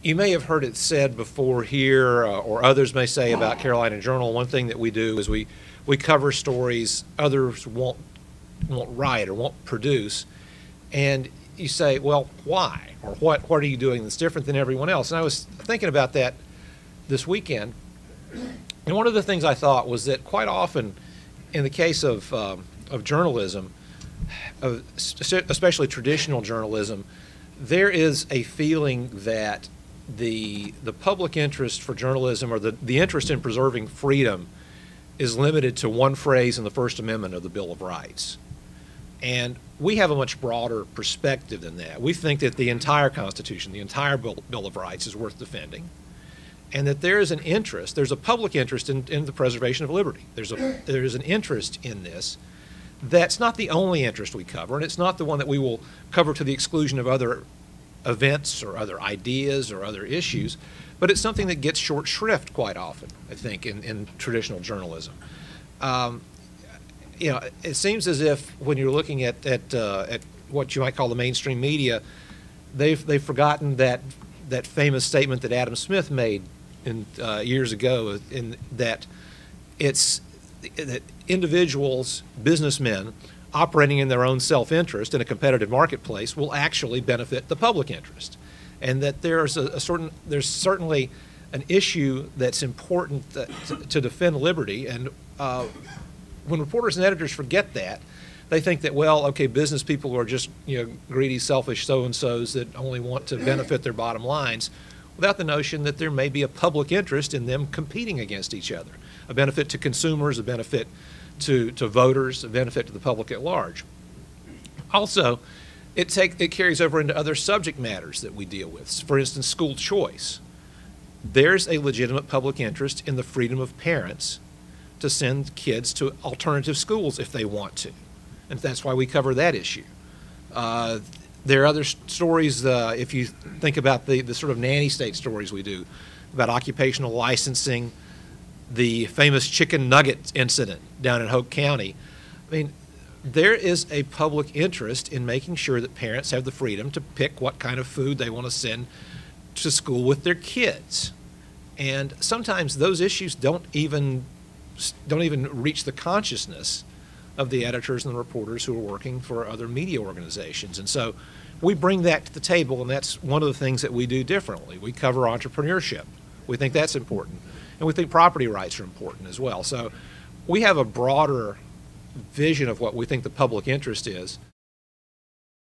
You may have heard it said before here, or others may say about Carolina Journal. One thing that we do is we cover stories others won't write or won't produce, and you say, well, why? Or what are you doing that's different than everyone else? And I was thinking about that this weekend, and one of the things I thought was that quite often, in the case of journalism, especially traditional journalism, there is a feeling that the public interest for journalism, or the interest in preserving freedom, is limited to one phrase in the First Amendment of the Bill of Rights. And we have a much broader perspective than that. We think that the entire Constitution, the entire Bill of Rights, is worth defending, and that there is an interest, there's a public interest in the preservation of liberty. There's an interest in this that's not the only interest we cover, and it's not the one that we will cover to the exclusion of other events or other ideas or other issues, but it's something that gets short shrift quite often, I think, in traditional journalism. It seems as if when you're looking at what you might call the mainstream media, they've forgotten that famous statement that Adam Smith made years ago, in that it's that individuals, businessmen, operating in their own self-interest in a competitive marketplace will actually benefit the public interest, and that there's certainly an issue that's important to defend liberty. And when reporters and editors forget that, they think that, well, okay, business people are just greedy, selfish so-and-sos that only want to benefit their bottom lines, without the notion that there may be a public interest in them competing against each other, a benefit to consumers, a benefit to voters, a benefit to the public at large. Also, it carries over into other subject matters that we deal with. For instance, school choice. There's a legitimate public interest in the freedom of parents to send kids to alternative schools if they want to, and that's why we cover that issue. There are other stories, if you think about the sort of nanny state stories we do, about occupational licensing, the famous chicken nugget incident down in Hope County. I mean, there is a public interest in making sure that parents have the freedom to pick what kind of food they want to send to school with their kids. And sometimes those issues don't even reach the consciousness of the editors and the reporters who are working for other media organizations. And so we bring that to the table, and that's one of the things that we do differently. We cover entrepreneurship. We think that's important. And we think property rights are important as well. So we have a broader vision of what we think the public interest is.